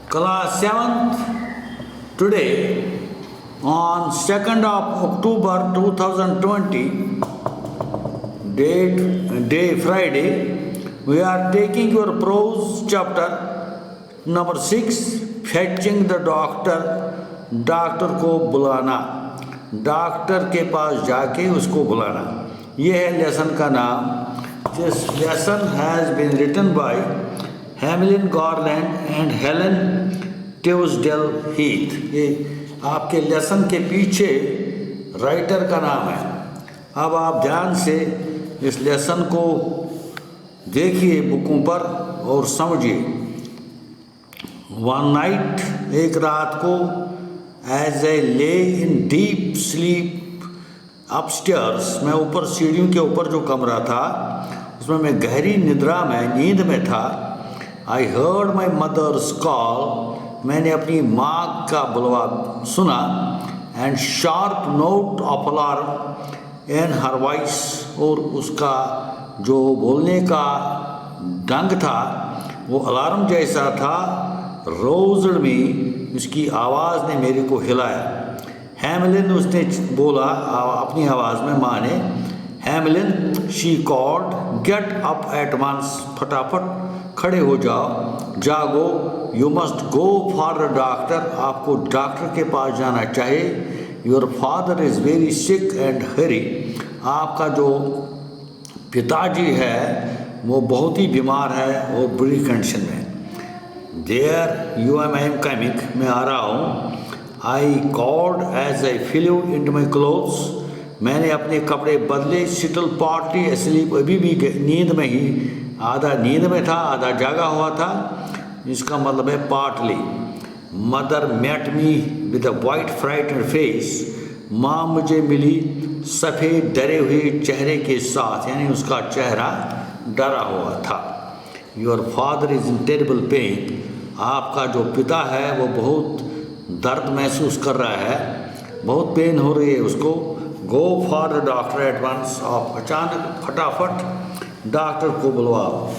Class 7th, today on 2nd of October 2020, day Friday, we are taking your prose chapter number 6, fetching the doctor, doctor को बुलाना, doctor के पास जाके उसको बुलाना। यह है लेसन का नाम। This lesson has been written by Hamlin Garland and Helen Truesdell Heath. ये आपके लेसन के पीछे राइटर का नाम है। अब आप ध्यान से इस लेसन को देखिए बुकों पर और समझिए। वन नाइट, एक रात को, एज ए ले इन डीप स्लीप अपस्टेयर्स, मैं ऊपर सीढ़ियों के ऊपर जो कमरा था उसमें मैं गहरी निद्रा में, नींद में था। I heard my mother's call, मैंने अपनी माँ का बुलवा सुना। And sharp note of alarm in her voice, और उसका जो बोलने का ढंग था वो अलार्म जैसा था। रोज्ड मी, उसकी आवाज़ ने मेरे को हिलाया। हेमिलिन, उसने बोला अपनी आवाज़ में, माँ ने। Hamlin, she called, get up at once, फटाफट खड़े हो जाओ, जागो। You must go for the doctor, आपको डॉक्टर के पास जाना चाहिए। Your father is very sick and hurry, आपका जो पिताजी है वो बहुत ही बीमार है और बुरी कंडीशन में। There you am, I am coming, मैं आ रहा हूँ। I called as I flew into my माई क्लोथ्स, मैंने अपने कपड़े बदले। सिटल पार्टली असलीप, अभी भी नींद में ही, आधा नींद में था आधा जागा हुआ था, इसका मतलब है partly. Mother met me with a white frighted face, माँ मुझे मिली सफ़ेद डरे हुए चेहरे के साथ, यानी उसका चेहरा डरा हुआ था। Your father is in terrible pain, आपका जो पिता है वो बहुत दर्द महसूस कर रहा है, बहुत पेन हो रही है उसको। Go for the doctor at once, आप अचानक फटाफट डॉक्टर को बुलवाओ।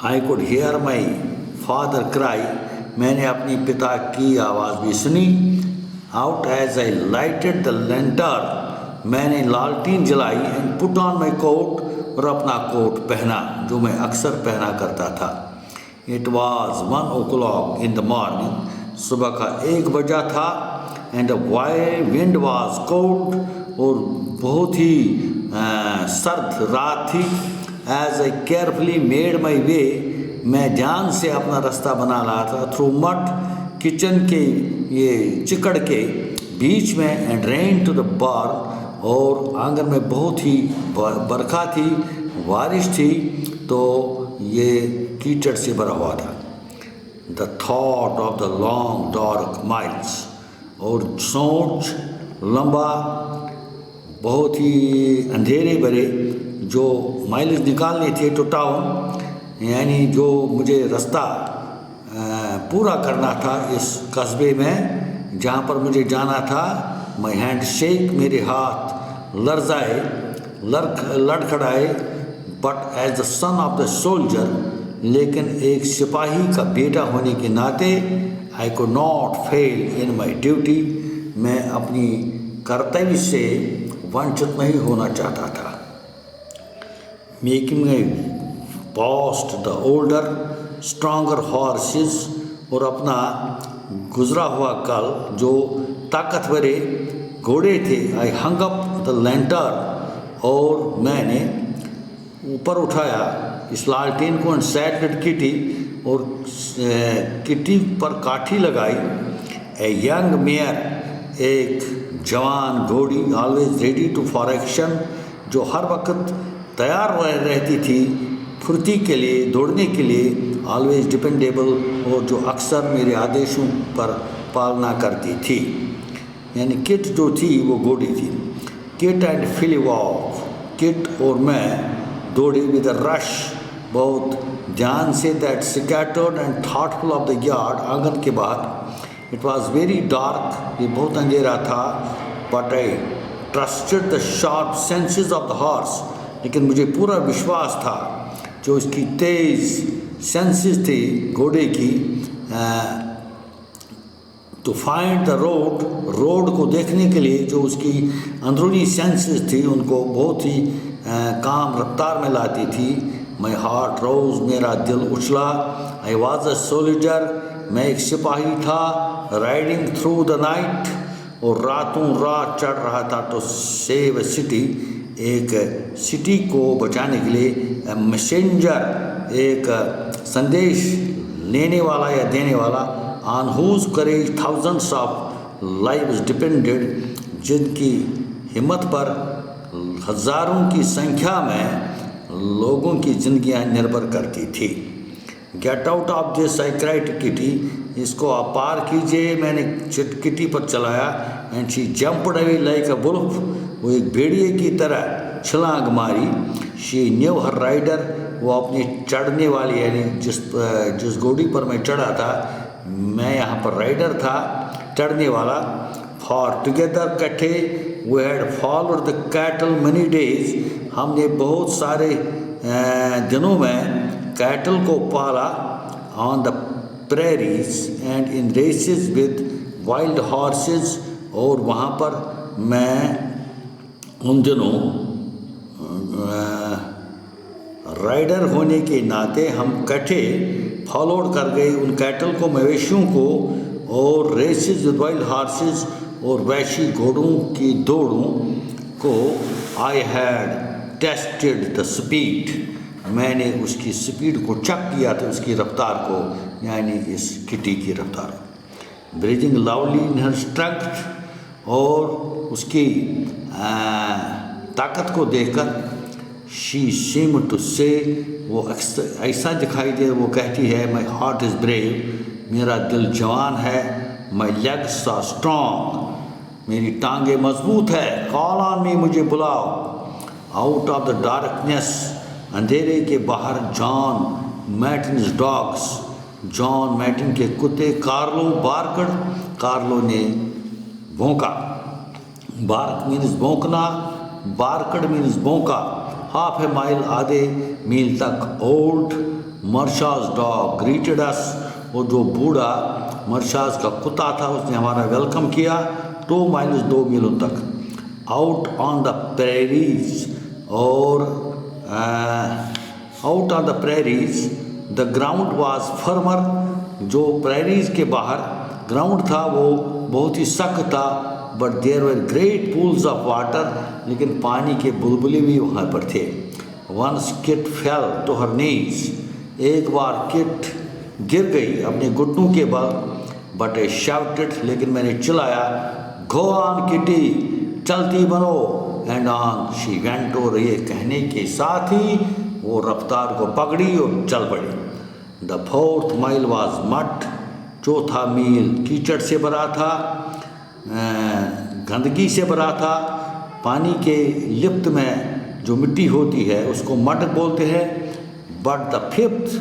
I could hear my father cry, मैंने अपनी पिता की आवाज़ भी सुनी। Out as I lighted the lantern, मैंने लालटीन जलाई। And put on my coat, और अपना कोट पहना जो मैं अक्सर पहना करता था। It was 1 o'clock in the morning, सुबह का 1 बजा था। And the wind was cold, और बहुत ही सर्द रात थी। As I carefully made my way, मैं ध्यान से अपना रास्ता बना रहा था। थ्रू मड, किचन के ये चिकड़ के बीच में। And ran to the barn, और आंगन में बहुत ही बरखा थी, बारिश थी, तो ये कीचड़ से भरा हुआ था। The thought of the long dark miles, और सोच लंबा बहुत ही अंधेरे भरे जो माइल्स निकालने थे टू टाउन, यानी जो मुझे रास्ता पूरा करना था इस कस्बे में जहाँ पर मुझे जाना था। माई हैंड शेक, मेरे हाथ लड़जाए, लड़खड़ाए। But as the son of the soldier, लेकिन एक सिपाही का बेटा होने के नाते, I could not fail in my duty, मैं अपनी कर्तव्य से वंचित नहीं होना चाहता था। Making a past the older stronger horses, और अपना गुजरा हुआ कल जो ताकतवरे घोड़े थे। I hung up the lantern, और मैंने ऊपर उठाया इस लालटेन को। एंड सैट विद किटी, और किटी पर काठी लगाई। ए यंग मेयर, एक जवान घोड़ी, always ready to for action, जो हर वक्त तैयार रहती थी फुर्ती के लिए, दौड़ने के लिए। ऑलवेज डिपेंडेबल, और जो अक्सर मेरे आदेशों पर पालना करती थी। यानी किट जो थी वो घोड़ी थी। किट एंड फिली वॉक, किट और मैं दौड़े विद रश, बहुत ध्यान से। That scattered and thoughtful of the yard, आंगन के बाहर। इट वॉज वेरी डार्क, ये बहुत अंधेरा था। But I trusted the sharp senses of the horse, लेकिन मुझे पूरा विश्वास था जो इसकी तेज़ सेंसेस थी घोड़े की, टू फाइंड द रोड को देखने के लिए जो उसकी अंदरूनी सेंसेस थी उनको बहुत ही काम रफ्तार में लाती थी। माई हार्ट रोज, मेरा दिल उछला। आई वॉज अ सोल्जर, मैं एक सिपाही था। राइडिंग थ्रू द नाइट, और रातों रात चढ़ रहा था टू सेव अ सिटी, एक सिटी को बचाने के लिए। मैसेंजर, एक संदेश लेने वाला या देने वाला। On whose courage thousands of lives depended, जिनकी हिम्मत पर हज़ारों की संख्या में लोगों की जिंदगियां निर्भर करती थी। Get out of this, I cried to Kitty, इसको आप पार कीजिए, मैंने किटी पर चलाया। And she jumped away like a wolf, वो एक भेड़िए की तरह छलांग मारी। शी न्यू हर राइडर, वो अपनी चढ़ने वाली, यानी जिस घोड़ी पर मैं चढ़ा था, मैं यहाँ पर राइडर था, चढ़ने वाला। फॉर टुगेदर, इकट्ठे। We had followed the cattle many days, हमने बहुत सारे दिनों में कैटल को पाला। On the prairies and in races with wild horses, और वहाँ पर मैं उन दिनों राइडर होने के नाते हम इकट्ठे फॉलोड कर गए उन कैटल को, मवेशियों को, और रेसेस विद वाइल्ड हॉर्सेस, और वैशी घोड़ों की दौड़ों को। I had tested the speed, मैंने उसकी स्पीड को चेक किया था, उसकी रफ्तार को, यानी इस किटी की रफ्तार। ब्रीजिंग लाउडली इन हर स्ट्रेंथ, और उसकी ताकत को देखकर शी सीम टू से, वो ऐसा दिखाई दे, वो कहती है माई हार्ट इज़ ब्रेव, मेरा दिल जवान है। माई लेग्स आर स्ट्रॉन्ग, मेरी टांगे मजबूत है। कॉल ऑन मी, मुझे बुलाओ। आउट ऑफ द डार्कनेस, अंधेरे के बाहर। जॉन मैटिन्स डॉग्स, जॉन मैटिन के कुत्ते। कार्लो बार्कड, कार्लो ने भौंका। बार्क मीन्स भौंकना, बार्कड मीन्स भौंका। हाफ ए माइल, आधे मील तक। Old Marsh's dog greeted us, वो जो बूढ़ा मर्शास का कुत्ता था उसने हमारा वेलकम किया। 2 माइल्स, 2 मीलों तक। आउट ऑन द प्रेरीज, और out on the prairies the ground was firmer, जो प्रेरीज के बाहर ग्राउंड था वो बहुत ही सख्त था। But there were great pools of water, लेकिन पानी के बुलबुले भी वहाँ पर थे। Once Kit fell to her knees, एक बार किट गिर गई अपने घुटनों के बल। बट आई शाउटेड, लेकिन मैंने चिल्लाया, गो ऑन किटी, चलती बनो। एंड ऑन शी वेंट, और ये कहने के साथ ही वो रफ्तार को पकड़ी और चल पड़ी। The 4th mile was mud, चौथा मील कीचड़ से भरा था, गंदगी से भरा था। पानी के लिप्त में जो मिट्टी होती है उसको मड बोलते हैं। But the 5th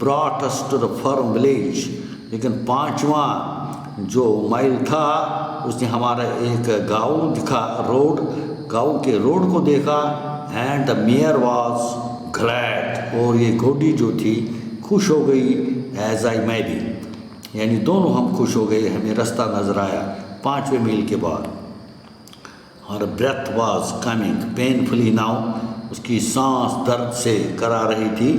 brought us to the farm village, लेकिन 5वां जो माइल था उसने हमारा एक गाँव दिखा, रोड, गाँव के रोड को देखा। And the mayor was glad, और ये घोड़ी जो थी खुश हो गई। एज आई मैं भी, यानी दोनों हम खुश हो गए, हमें रास्ता नजर आया 5वें मील के बाद। Her breath was coming painfully now, उसकी सांस दर्द से करा रही थी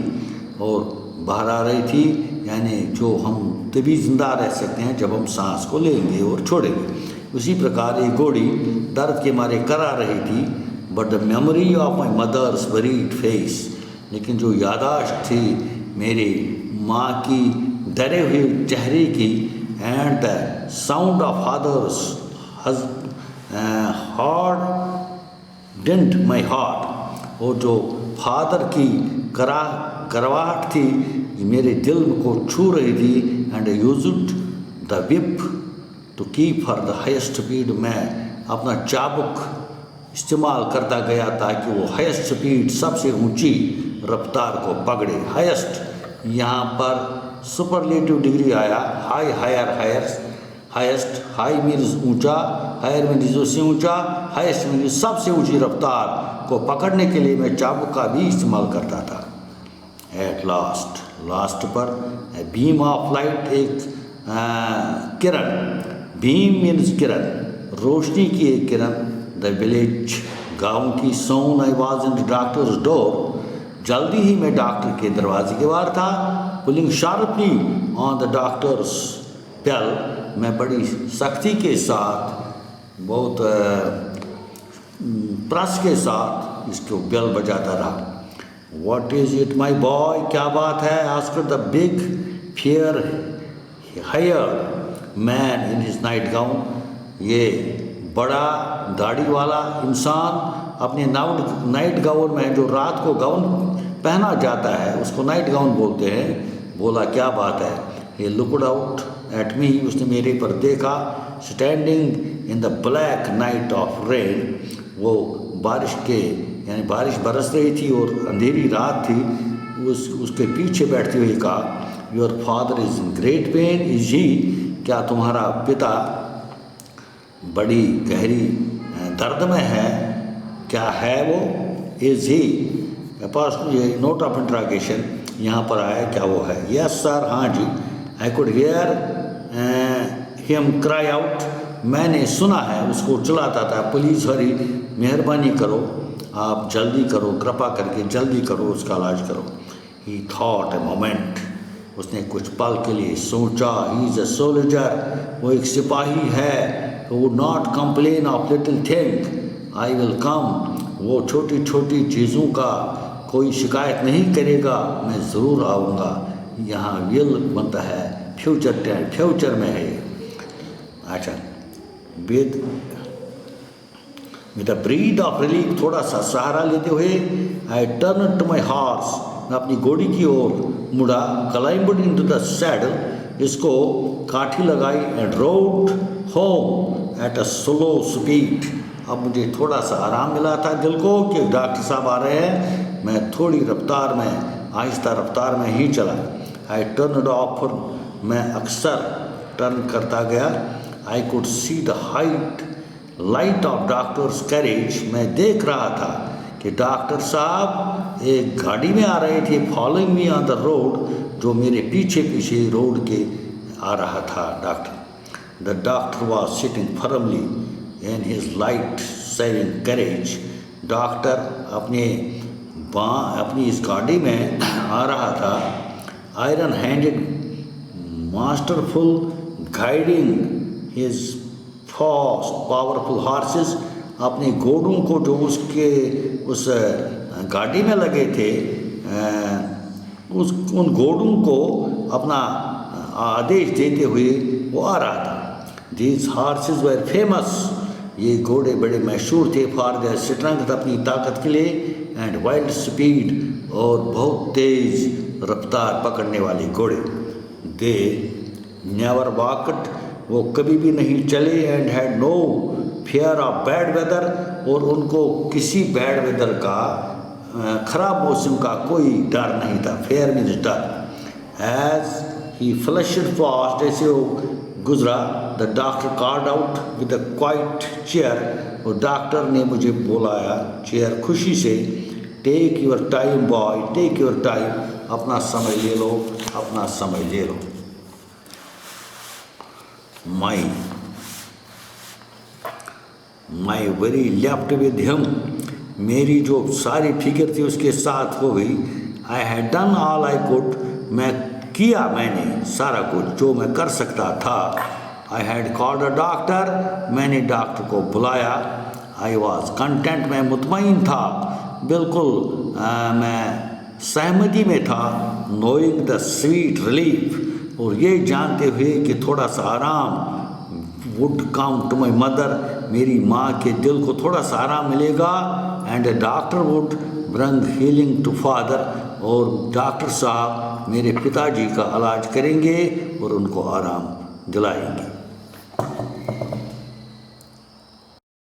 और बाहर आ रही थी। यानी जो हम तभी जिंदा रह सकते हैं जब हम सांस को लेंगे और छोड़ेंगे, उसी प्रकार ये घोड़ी दर्द के मारे करा रही थी। But the memory of my mother's buried face, लेकिन जो यादाश्त थी मेरी माँ की डरे हुए चेहरे की, and the sound of fathers heart didn't my heart, और जो फादर की करवाहट थी मेरे दिल को छू रही थी। And used the whip to keep for the highest speed, मैं अपना चाबुक इस्तेमाल करता गया ताकि वो हाईएस्ट स्पीड, सबसे ऊंची रफ्तार को पकड़े। हाईएस्ट यहाँ पर सुपरलेटिव डिग्री आया, high, higher, highest. High means ऊंचा, हायर मीन्स उससे ऊंचा, हाईएस्ट मीन्स सबसे ऊंची रफ्तार को पकड़ने के लिए मैं चाबुक का भी इस्तेमाल करता था। एट लास्ट पर बीम ऑफ लाइट, एक किरण, बीम मीन्स किरण, रोशनी की एक किरण, द विलेज, गाँव की, soon I was in the doctor's door, जल्दी ही मैं डॉक्टर के दरवाजे के बाहर था, pulling sharply on the doctor's bell, मैं बड़ी सख्ती के साथ, बहुत प्रस के साथ इसको बेल बजाता रहा। What is it my boy, क्या बात है, asked the big fair haired man in his night gown, ये बड़ा दाढ़ी वाला इंसान अपने नाइट गाउन में, जो रात को गाउन पहना जाता है उसको नाइट गाउन बोलते हैं, बोला क्या बात है। He looked out at me, उसने मेरे पर देखा, standing in the black night of rain, वो बारिश के, यानी बारिश बरस रही थी और अंधेरी रात थी, उसके पीछे बैठते हुए कहा, your father is in great pen, is he, क्या तुम्हारा पिता बड़ी गहरी दर्द में है, क्या है वो, इज ही, पास ये नोट ऑफ इंट्रागेशन यहाँ पर आया, क्या वो है, यस सर, हाँ जी, I could hear him cry out, मैंने सुना है उसको चिल्लाता था, प्लीज़ हरी, मेहरबानी करो, आप जल्दी करो, कृपा करके जल्दी करो, उसका इलाज करो। ही थॉट ए मोमेंट, उसने कुछ पल के लिए सोचा, ही इज़ अ सोल्जर, वो एक सिपाही है, वो not complain of little thing, I will come, वो छोटी छोटी चीज़ों का कोई शिकायत नहीं करेगा, मैं ज़रूर आऊँगा। यहाँ विल बनता है फ्यूचर में है। अच्छा, with a breath of relief, थोड़ा सा सहारा लेते हुए, I turn to my horse, मैं अपनी घोड़ी की ओर मुड़ा, क्लाइंब्ड इनटू द सैडल, इसको काठी लगाई, and road home at a slow speed, अब मुझे थोड़ा सा आराम मिला था दिल को कि डॉक्टर साहब आ रहे हैं, मैं थोड़ी रफ्तार में, आहिस्ता रफ्तार में ही चला। आई टर्न ऑफ, मैं अक्सर टर्न करता गया, I could see the light of doctors carriage, मैं देख रहा था कि डॉक्टर साहब एक गाड़ी में आ रहे थे, following me on the road, जो मेरे पीछे पीछे रोड के आ रहा था doctor. The doctor was sitting firmly in his light saving carriage, doctor अपनी इस गाड़ी में आ रहा था, iron handed masterful, guiding his fast powerful horses, अपने घोड़ों को जो उसके उस गाड़ी में लगे थे, उन घोड़ों को अपना आदेश देते हुए वो आ रहा था। दीज हॉर्सेस वर फेमस, ये घोड़े बड़े मशहूर थे, फॉर देयर स्ट्रेंथ, अपनी ताकत के लिए, एंड वाइल्ड स्पीड, और बहुत तेज़ रफ्तार पकड़ने वाले घोड़े। दे नेवर वॉकड, वो कभी भी नहीं चले, and had no fear of bad weather, और उनको किसी बैड वेदर का, ख़राब मौसम का कोई डर नहीं था। फेयर मीन्स डर। एज ही फ्लशड फास्ट, जैसे वो गुजरा, the doctor called out with a quiet cheer, और डॉक्टर ने मुझे बुलाया चेयर खुशी से, take your time boy, take your time, अपना समय ले लो, अपना समय ले लो। My worry left with him, मेरी जो सारी फिक्र थी उसके साथ हो गई। I had done all I could, मैंने सारा कुछ जो मैं कर सकता था। I had called a doctor, मैंने डॉक्टर को बुलाया। आई वॉज कंटेंट, मैं मुतमईन था, बिल्कुल मैं सहमति में था। नोइंग द स्वीट रिलीफ, और ये जानते हुए कि थोड़ा सा आराम would come to my mother, मेरी माँ के दिल को थोड़ा सा आराम मिलेगा। And the doctor would bring healing to father, और डॉक्टर साहब मेरे पिताजी का इलाज करेंगे और उनको आराम दिलाएंगे।